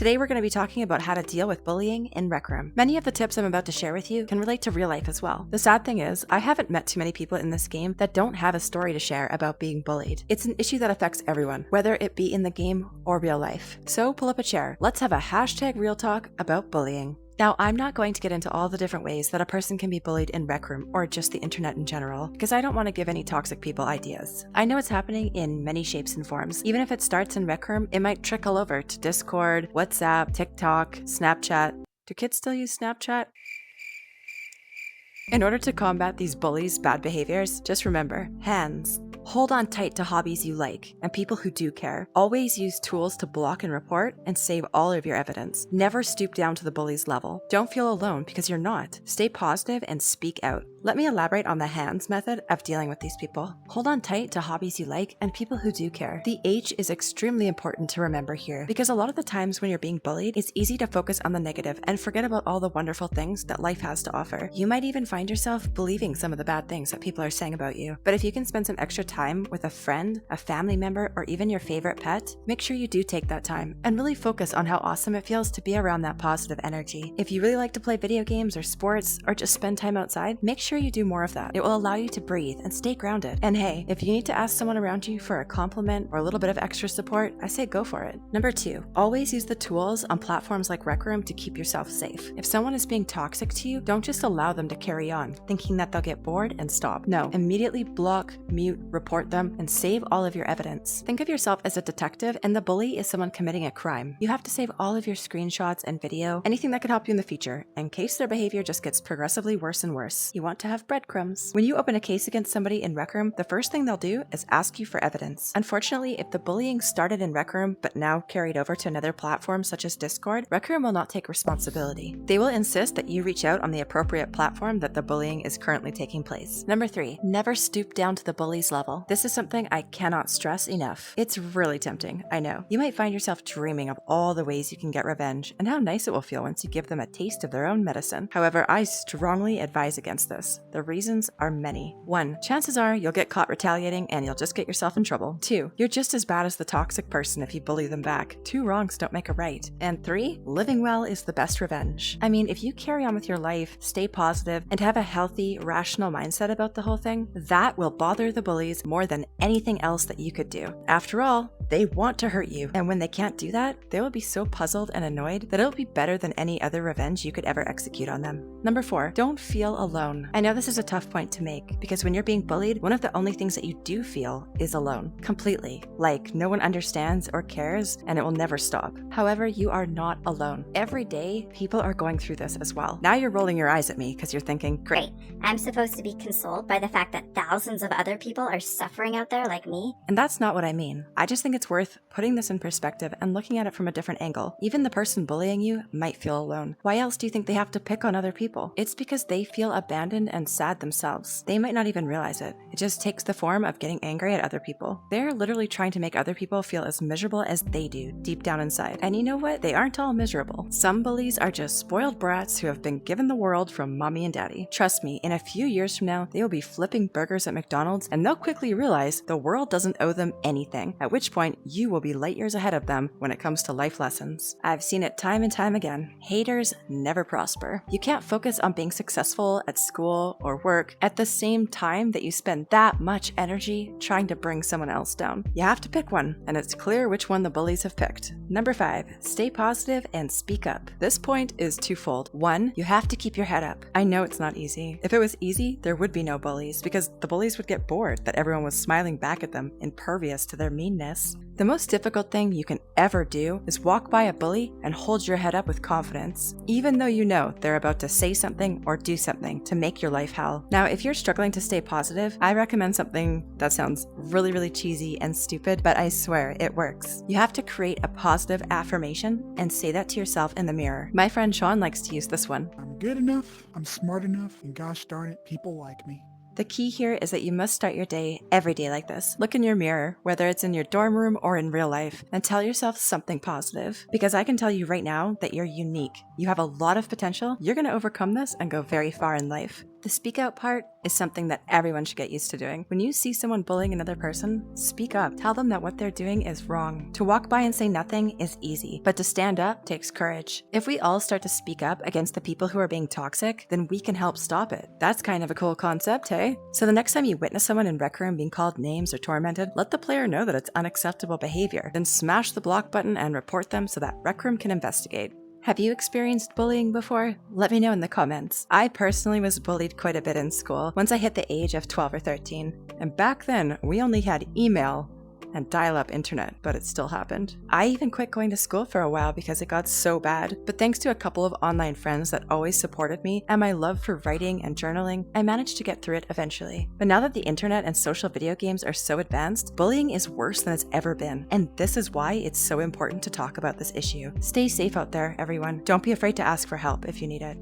Today we're going to be talking about how to deal with bullying in Rec Room. Many of the tips I'm about to share with you can relate to real life as well. The sad thing is, I haven't met too many people in this game that don't have a story to share about being bullied. It's an issue that affects everyone, whether it be in the game or real life. So pull up a chair. Let's have a hashtag real talk about bullying. Now, I'm not going to get into all the different ways that a person can be bullied in Rec Room or just the internet in general, because I don't want to give any toxic people ideas. I know it's happening in many shapes and forms. Even if it starts in Rec Room, it might trickle over to Discord, WhatsApp, TikTok, Snapchat. Do kids still use Snapchat? In order to combat these bullies' bad behaviors, just remember, hands. Hold on tight to hobbies you like and people who do care. Always use tools to block and report and save all of your evidence. Never stoop down to the bully's level. Don't feel alone because you're not. Stay positive and speak out. Let me elaborate on the hands method of dealing with these people. Hold on tight to hobbies you like and people who do care. The H is extremely important to remember here because a lot of the times when you're being bullied, it's easy to focus on the negative and forget about all the wonderful things that life has to offer. You might even find yourself believing some of the bad things that people are saying about you. But if you can spend some extra time with a friend, a family member, or even your favorite pet, make sure you do take that time and really focus on how awesome it feels to be around that positive energy. If you really like to play video games or sports or just spend time outside, make sure you do more of that. It will allow you to breathe and stay grounded. And hey, if you need to ask someone around you for a compliment or a little bit of extra support, I say go for it. Number 2, always use the tools on platforms like Rec Room to keep yourself safe. If someone is being toxic to you, don't just allow them to carry on, thinking that they'll get bored and stop. No, immediately block, mute, report them, and save all of your evidence. Think of yourself as a detective and the bully is someone committing a crime. You have to save all of your screenshots and video, anything that could help you in the future, in case their behavior just gets progressively worse and worse. You want to have breadcrumbs. When you open a case against somebody in Rec Room, the first thing they'll do is ask you for evidence. Unfortunately, if the bullying started in Rec Room but now carried over to another platform such as Discord, Rec Room will not take responsibility. They will insist that you reach out on the appropriate platform that the bullying is currently taking place. Number 3, never stoop down to the bully's level. This is something I cannot stress enough. It's really tempting, I know. You might find yourself dreaming of all the ways you can get revenge and how nice it will feel once you give them a taste of their own medicine. However, I strongly advise against this. The reasons are many. 1, chances are you'll get caught retaliating and you'll just get yourself in trouble. 2, you're just as bad as the toxic person if you bully them back. 2 wrongs don't make a right. And 3, living well is the best revenge. I mean, if you carry on with your life, stay positive, and have a healthy, rational mindset about the whole thing, that will bother the bullies more than anything else that you could do. After all, they want to hurt you, and when they can't do that, they will be so puzzled and annoyed that it'll be better than any other revenge you could ever execute on them. Number 4, don't feel alone. I know this is a tough point to make, because when you're being bullied, one of the only things that you do feel is alone. Completely. Like, no one understands or cares, and it will never stop. However, you are not alone. Every day, people are going through this as well. Now you're rolling your eyes at me, because you're thinking, great, I'm supposed to be consoled by the fact that thousands of other people are suffering out there like me? And that's not what I mean. I just think it's worth putting this in perspective and looking at it from a different angle. Even the person bullying you might feel alone. Why else do you think they have to pick on other people? It's because they feel abandoned and sad themselves. They might not even realize it. It just takes the form of getting angry at other people. They're literally trying to make other people feel as miserable as they do deep down inside. And you know what? They aren't all miserable. Some bullies are just spoiled brats who have been given the world from mommy and daddy. Trust me, in a few years from now, they will be flipping burgers at McDonald's and they'll quickly realize the world doesn't owe them anything, at which point you will be light years ahead of them when it comes to life lessons. I've seen it time and time again. Haters never prosper. You can't focus on being successful at school or work at the same time that you spend that much energy trying to bring someone else down. You have to pick one, and it's clear which one the bullies have picked. Number 5, stay positive and speak up. This point is twofold. 1, you have to keep your head up. I know it's not easy. If it was easy, there would be no bullies, because the bullies would get bored that everyone was smiling back at them, impervious to their meanness. The most difficult thing you can ever do is walk by a bully and hold your head up with confidence, even though you know they're about to say something or do something to make your life hell. Now, if you're struggling to stay positive, I recommend something that sounds really cheesy and stupid, but I swear it works. You have to create a positive affirmation and say that to yourself in the mirror. My friend Sean likes to use this one. I'm good enough, I'm smart enough, and gosh darn it, people like me. The key here is that you must start your day every day like this. Look in your mirror, whether it's in your dorm room or in real life, and tell yourself something positive. Because I can tell you right now that you're unique. You have a lot of potential. You're going to overcome this and go very far in life. The speak out part is something that everyone should get used to doing. When you see someone bullying another person, speak up. Tell them that what they're doing is wrong. To walk by and say nothing is easy, but to stand up takes courage. If we all start to speak up against the people who are being toxic, then we can help stop it. That's kind of a cool concept, hey? So the next time you witness someone in Rec Room being called names or tormented, let the player know that it's unacceptable behavior. Then smash the block button and report them so that Rec Room can investigate. Have you experienced bullying before? Let me know in the comments. I personally was bullied quite a bit in school once I hit the age of 12 or 13. And back then, we only had email and dial-up internet, but it still happened. I even quit going to school for a while because it got so bad, but thanks to a couple of online friends that always supported me and my love for writing and journaling, I managed to get through it eventually. But now that the internet and social video games are so advanced, bullying is worse than it's ever been, and this is why it's so important to talk about this issue. Stay safe out there, everyone. Don't be afraid to ask for help if you need it.